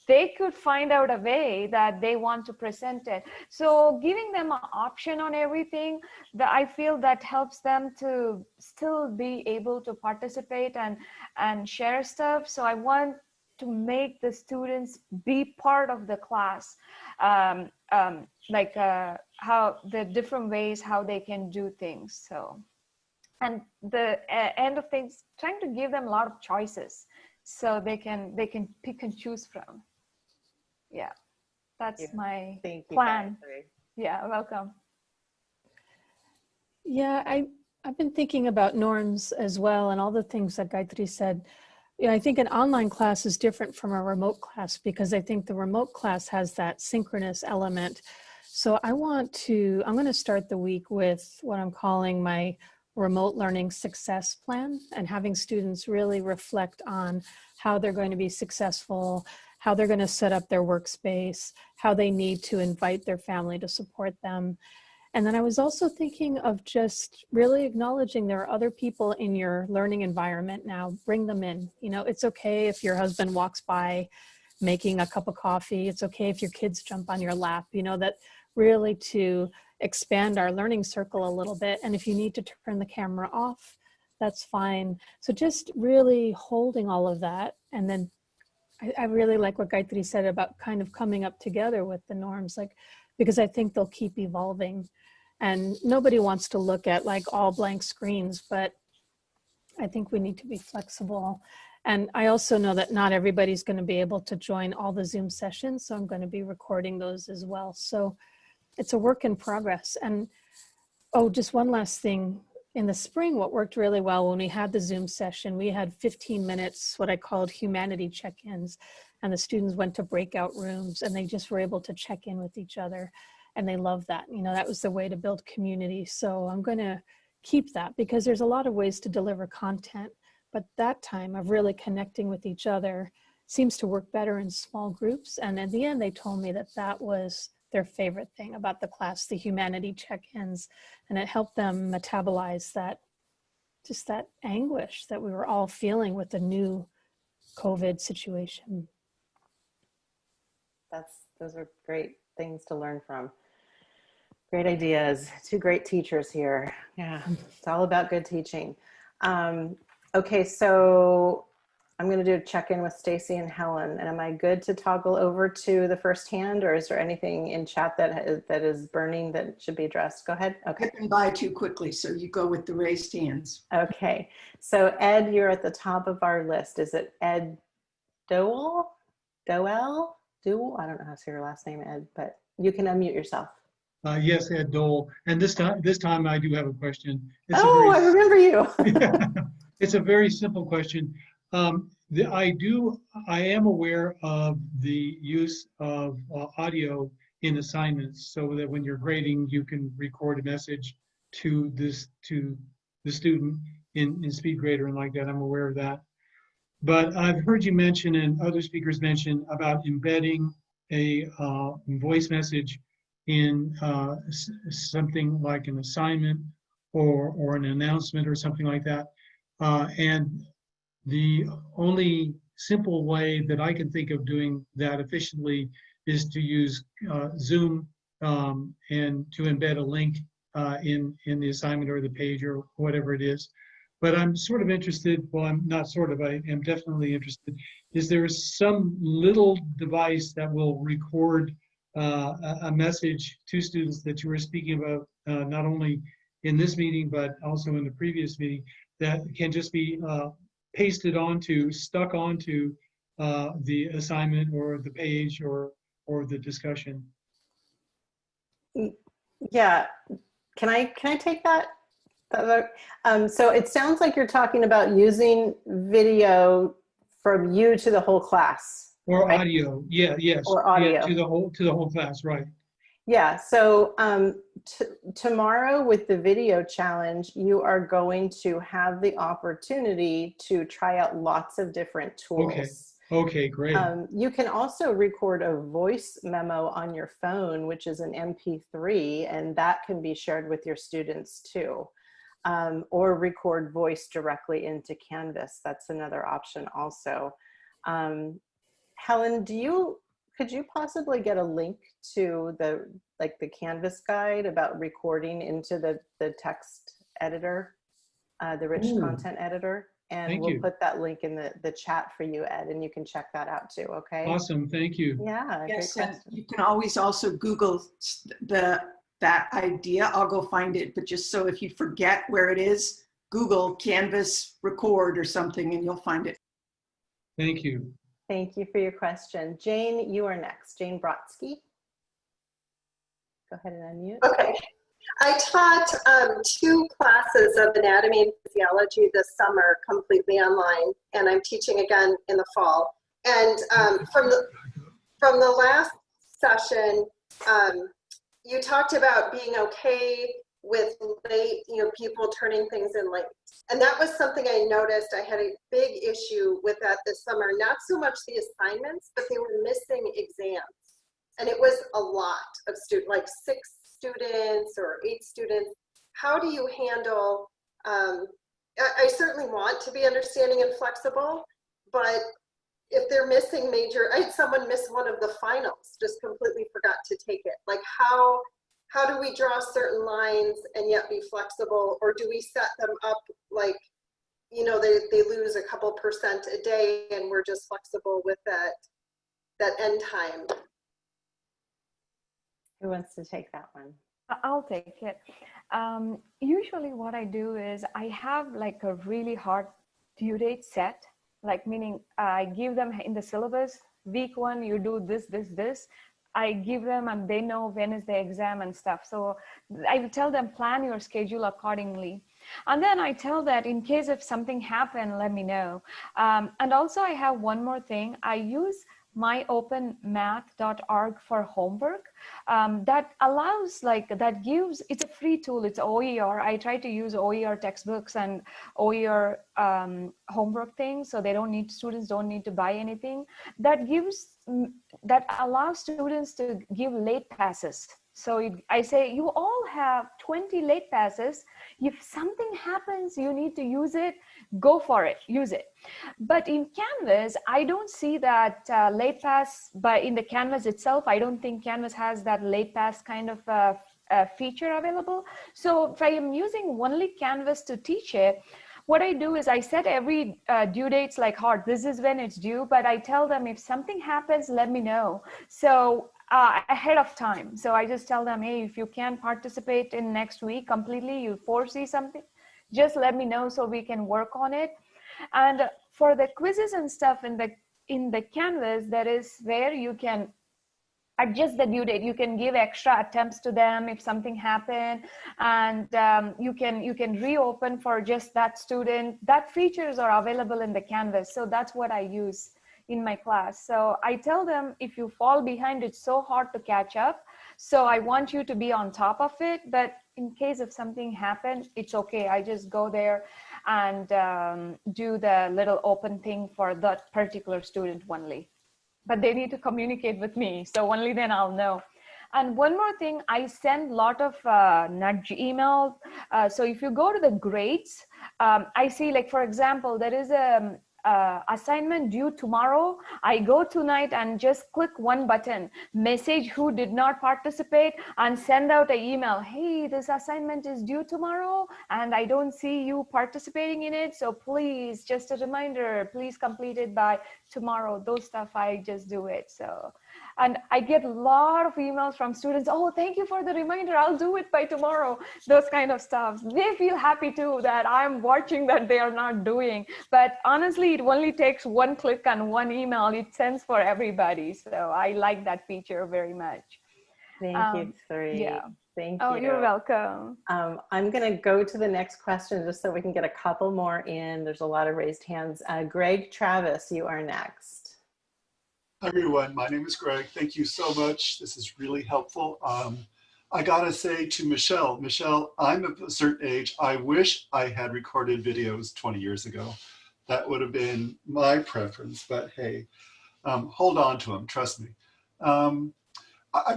they could find out a way that they want to present it. So giving them an option on everything, that I feel that helps them to still be able to participate and share stuff. So I want to make the students be part of the class, like how the different ways how they can do things. So, and the end of things, trying to give them a lot of choices so they can pick and choose from. Yeah, that's my plan. Yeah, welcome. Yeah, I've been thinking about norms as well, and all the things that Gayathri said. Yeah, I think an online class is different from a remote class, because I think the remote class has that synchronous element. So I'm going to start the week with what I'm calling my remote learning success plan, and having students really reflect on how they're going to be successful, how they're going to set up their workspace, how they need to invite their family to support them. And then I was also thinking of just really acknowledging there are other people in your learning environment now. Bring them in. You know, it's okay if your husband walks by making a cup of coffee. It's okay if your kids jump on your lap, you know, that really to expand our learning circle a little bit. And if you need to turn the camera off, that's fine. So just really holding all of that. And then I really like what Gayathri said about kind of coming up together with the norms, like, because I think they'll keep evolving. And nobody wants to look at like all blank screens, but I think we need to be flexible. And I also know that not everybody's going to be able to join all the Zoom sessions, so I'm going to be recording those as well. So it's a work in progress. And oh, just one last thing. In the spring, what worked really well when we had the Zoom session, we had 15 minutes, what I called humanity check-ins, and the students went to breakout rooms and they just were able to check in with each other. And they loved that. You know, that was the way to build community. So I'm going to keep that, because there's a lot of ways to deliver content, but that time of really connecting with each other seems to work better in small groups. And at the end, they told me that that was their favorite thing about the class, the humanity check-ins, and it helped them metabolize that, just that anguish that we were all feeling with the new COVID situation. Those are great things to learn from. Great ideas. Two great teachers here. Yeah, it's all about good teaching. Okay, so I'm going to do a check-in with Stacy and Helen. And am I good to toggle over to the first hand, or is there anything in chat that is burning that should be addressed? Go ahead. Okay. Getting by too quickly, so you go with the raised hands. Okay. So Ed, you're at the top of our list. Is it Ed Dowell? Dowell? Dowell? I don't know how to say your last name, Ed, but you can unmute yourself. Yes, Ed Dole. And this time I do have a question. I remember you. It's a very simple question. I am aware of the use of audio in assignments, so that when you're grading, you can record a message to the student in SpeedGrader and like that. I'm aware of that. But I've heard you mention, and other speakers mention, about embedding a voice message in something like an assignment or an announcement or something like that. And the only simple way that I can think of doing that efficiently is to use Zoom and to embed a link in the assignment or the page or whatever it is. But I'm sort of interested, well, I'm not sort of, I am definitely interested. Is there some little device that will record a message to students that you were speaking about, not only in this meeting, but also in the previous meeting, that can just be stuck onto the assignment or the page or the discussion? Yeah, can I take that? So it sounds like you're talking about using video from you to the whole class. Or right? audio, yes. Or audio. Yeah, to the whole class, right. Yeah, so tomorrow with the video challenge, you are going to have the opportunity to try out lots of different tools. Okay, great. You can also record a voice memo on your phone, which is an MP3, and that can be shared with your students too. Or record voice directly into Canvas. That's another option also. Helen, could you possibly get a link to the Canvas guide about recording into the text editor, the rich content editor? And we'll put that link in the chat for you, Ed, and you can check that out too, okay? Awesome, thank you. Yeah, Yes, great and question. you can always also Google that idea. I'll go find it, but just so if you forget where it is, Google Canvas record or something and you'll find it. Thank you. Thank you for your question. Jane, you are next. Jane Brodsky. Go ahead and unmute. Okay. I taught 2 classes of anatomy and physiology this summer completely online, and I'm teaching again in the fall. And from the last session, you talked about being okay with late, people turning things in late. And that was something I noticed. I had a big issue with that this summer. Not so much the assignments, but they were missing exams. And it was a lot of students, like 6 students or 8 students. How do you handle, I certainly want to be understanding and flexible, but if they're missing I had someone miss one of the finals, just completely forgot to take it. Like how do we draw certain lines and yet be flexible? Or do we set them up like, they lose a couple % a day and we're just flexible with that end time? Who wants to take that one? I'll take it. Usually what I do is I have like a really hard due date set, like meaning I give them in the syllabus, week 1, you do this, this, this. I give them and they know when is the exam and stuff. So I will tell them, plan your schedule accordingly. And then I tell that in case if something happened, let me know. And also I have one more thing. I use myopenmath.org for homework. That allows, it's a free tool. It's OER. I try to use OER textbooks and OER homework things, so students don't need to buy anything. That allows students to give late passes. So I say, you all have 20 late passes. If something happens, you need to use it, go for it, use it. But in Canvas, I don't see that late pass, but in the Canvas itself, I don't think Canvas has that late pass kind of feature available. So if I am using only Canvas to teach it, what I do is I set every due dates like hard. This is when it's due, but I tell them if something happens, let me know. So ahead of time. So I just tell them, hey, if you can't participate in next week completely, you foresee something, just let me know so we can work on it. And for the quizzes and stuff in the Canvas, that is where you can adjust the due date. You can give extra attempts to them if something happened, and you can reopen for just that student. That features are available in the Canvas. So that's what I use in my class. So I tell them, if you fall behind, it's so hard to catch up. So I want you to be on top of it. But in case if something happened, it's okay. I just go there and do the little open thing for that particular student only. But they need to communicate with me. So only then I'll know. And one more thing, I send a lot of nudge email. So if you go to the grades, I see, like, for example, there is a assignment due tomorrow. I go tonight and just click one button, message who did not participate, and send out an email. Hey, this assignment is due tomorrow and I don't see you participating in it. So please, just a reminder, please complete it by tomorrow. Those stuff, I just do it. So, and I get a lot of emails from students. Oh, thank you for the reminder. I'll do it by tomorrow. Those kind of stuff. They feel happy too that I'm watching that they are not doing. But honestly, it only takes one click and one email. It sends for everybody. So I like that feature very much. Thank you, Sri. Yeah. Thank Oh, you. you're welcome. I'm going to go to the next question just so we can get a couple more in. There's a lot of raised hands. Greg Travis, you are next. Hi, everyone. My name is Greg. Thank you so much. This is really helpful. I gotta say to Michelle, I'm of a certain age. I wish I had recorded videos 20 years ago. That would have been my preference, but hey, hold on to them, trust me.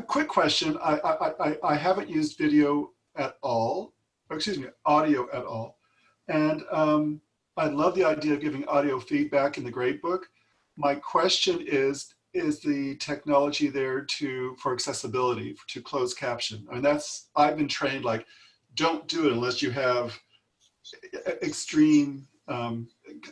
Quick question. I haven't used video at all, or excuse me, audio at all. And I love the idea of giving audio feedback in the gradebook. My question is the technology there for accessibility, to closed caption? I mean, I've been trained, like, don't do it unless you have extreme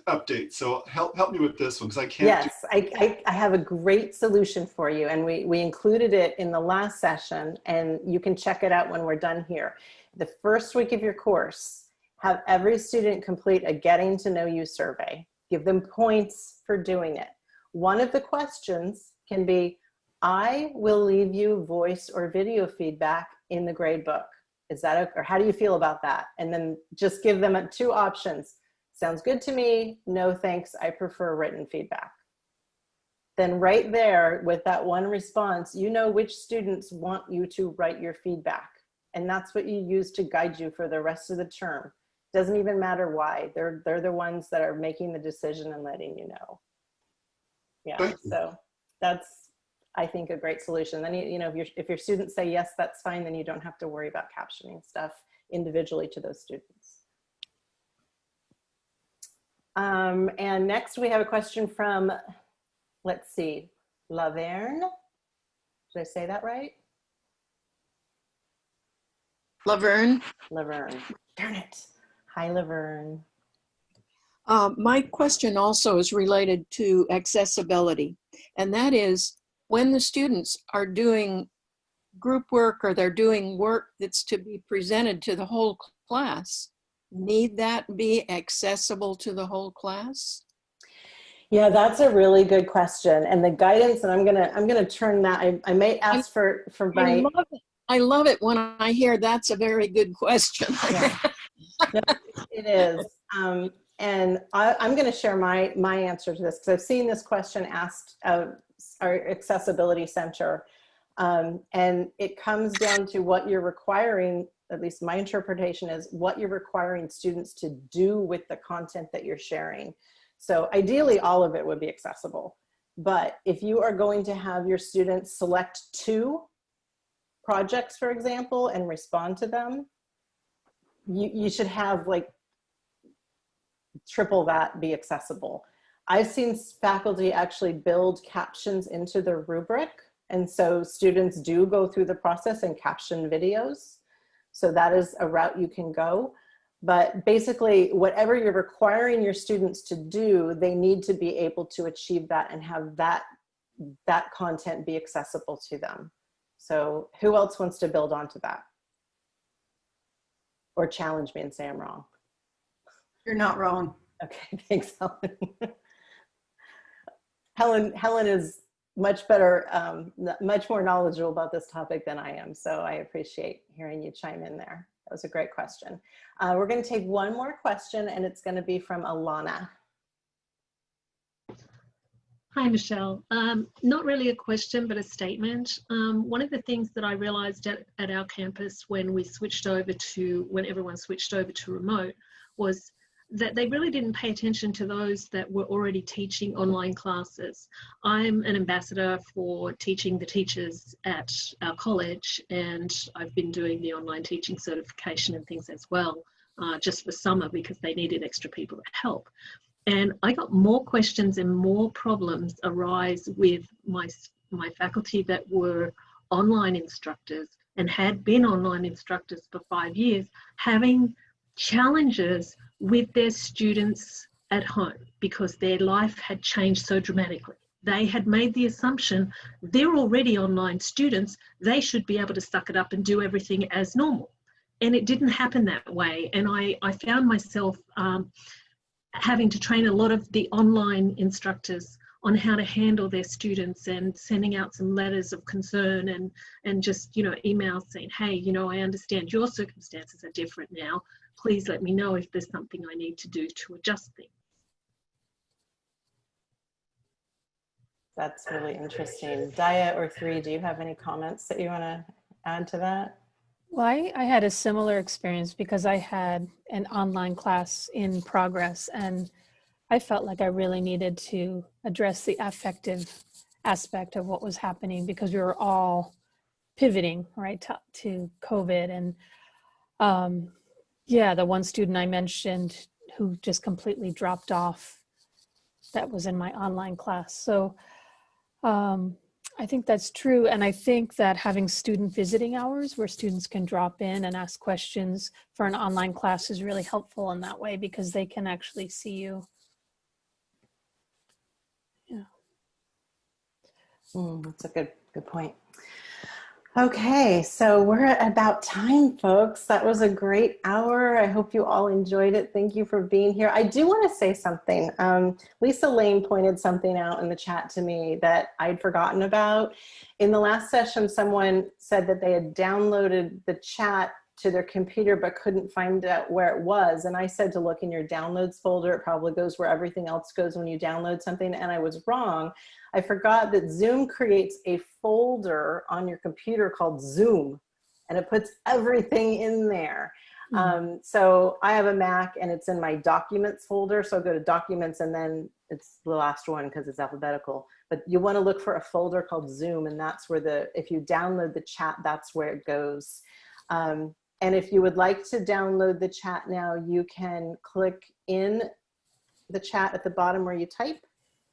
updates. So help me with this one, because I can't. Yes, I have a great solution for you. And we included it in the last session, and you can check it out when we're done here. The first week of your course, have every student complete a getting to know you survey. Give them points for doing it. One of the questions can be, I will leave you voice or video feedback in the grade book. Is that, or how do you feel about that? And then just give them two options. Sounds good to me. No, thanks. I prefer written feedback. Then right there with that one response, you know which students want you to write your feedback. And that's what you use to guide you for the rest of the term. Doesn't even matter why. They're the ones that are making the decision and letting you know. Yeah, so that's, I think, a great solution. Then, you know, if your students say yes, that's fine, then you don't have to worry about captioning stuff individually to those students. And next we have a question from, let's see, Laverne. Did I say that right? Laverne. Laverne, darn it. Hi, Laverne. My question also is related to accessibility, and that is, when the students are doing group work or they're doing work that's to be presented to the whole class, need that be accessible to the whole class? Yeah, that's a really good question. And the guidance, and I'm gonna turn that, I may ask for my. I love it when I hear that's a very good question. Yeah. No, it is. And I'm going to share my answer to this, because I've seen this question asked of our accessibility center. And it comes down to what you're requiring, at least my interpretation is what you're requiring students to do with the content that you're sharing. So ideally, all of it would be accessible. But if you are going to have your students select 2 projects, for example, and respond to them, you should have like triple that be accessible. I've seen faculty actually build captions into the rubric. And so students do go through the process and caption videos. So that is a route you can go. But basically, whatever you're requiring your students to do, they need to be able to achieve that and have that content be accessible to them. So who else wants to build onto that? Or challenge me and say I'm wrong? You're not wrong. Okay, thanks, Helen. Helen is much better, much more knowledgeable about this topic than I am. So I appreciate hearing you chime in there. That was a great question. We're going to take one more question, and it's going to be from Alana. Hi, Michelle. Not really a question, but a statement. One of the things that I realized at our campus when everyone switched over to remote was that they really didn't pay attention to those that were already teaching online classes. I'm an ambassador for teaching the teachers at our college, and I've been doing the online teaching certification and things as well, just for summer because they needed extra people to help. And I got more questions and more problems arise with my faculty that were online instructors and had been online instructors for 5 years, having challenges with their students at home because their life had changed so dramatically. They had made the assumption they're already online students, they should be able to suck it up and do everything as normal. And it didn't happen that way. And I found myself having to train a lot of the online instructors on how to handle their students and sending out some letters of concern and just, emails saying, hey, I understand your circumstances are different now. Please let me know if there's something I need to do to adjust things. That's really interesting. Daya or Three, do you have any comments that you want to add to that? Well, I had a similar experience because I had an online class in progress, and I felt like I really needed to address the affective aspect of what was happening because we were all pivoting, right, to COVID. And yeah, the one student I mentioned who just completely dropped off, that was in my online class. So I think that's true. And I think that having student visiting hours where students can drop in and ask questions for an online class is really helpful in that way because they can actually see you. Yeah. That's a good point. Okay, so we're at about time, folks. That was a great hour. I hope you all enjoyed it. Thank you for being here. I do want to say something. Lisa Lane pointed something out in the chat to me that I'd forgotten about. In the last session, someone said that they had downloaded the chat to their computer but couldn't find out where it was. And I said to look in your downloads folder. It probably goes where everything else goes when you download something, and I was wrong. I forgot that Zoom creates a folder on your computer called Zoom, and it puts everything in there. So I have a Mac and it's in my documents folder. So I'll go to documents and then it's the last one because it's alphabetical. But you want to look for a folder called Zoom, and that's where if you download the chat, that's where it goes. And if you would like to download the chat now, you can click in the chat at the bottom where you type.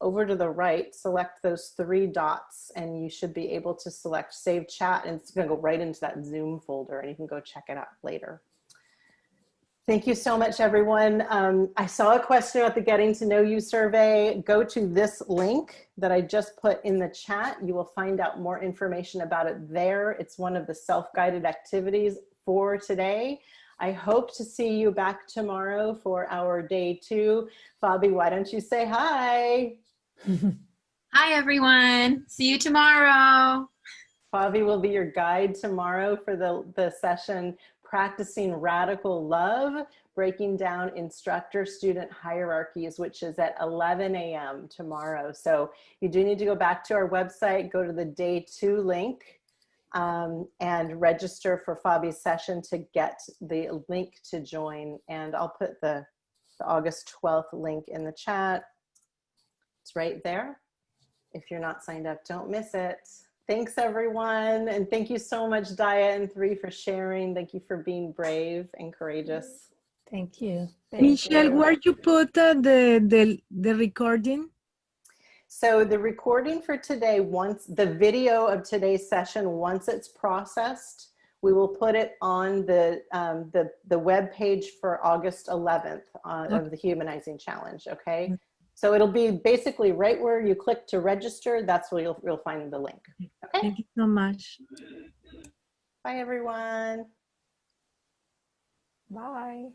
Over to the right, select those 3 dots, and you should be able to select Save Chat, and it's going to go right into that Zoom folder, and you can go check it out later. Thank you so much, everyone. I saw a question about the Getting to Know You survey. Go to this link that I just put in the chat. You will find out more information about it there. It's one of the self-guided activities for today. I hope to see you back tomorrow for our day 2. Fabi, why don't you say hi? Hi, everyone. See you tomorrow. Fabi will be your guide tomorrow for the session, Practicing Radical Love, Breaking Down Instructor-Student Hierarchies, which is at 11 a.m. tomorrow. So you do need to go back to our website, go to the day 2 link, and register for Fabi's session to get the link to join. And I'll put the August 12th link in the chat. It's right there. If you're not signed up, don't miss it. Thanks, everyone. And thank you so much, Daya and Three, for sharing. Thank you for being brave and courageous. Thank you. Michelle, where you put the recording? So the recording for today, once the video of today's session, once it's processed, We will put it on the web page for August 11th of the Humanizing Challenge, okay? So it'll be basically right where you click to register, that's where you'll find the link, okay? Thank you so much. Bye, everyone. Bye.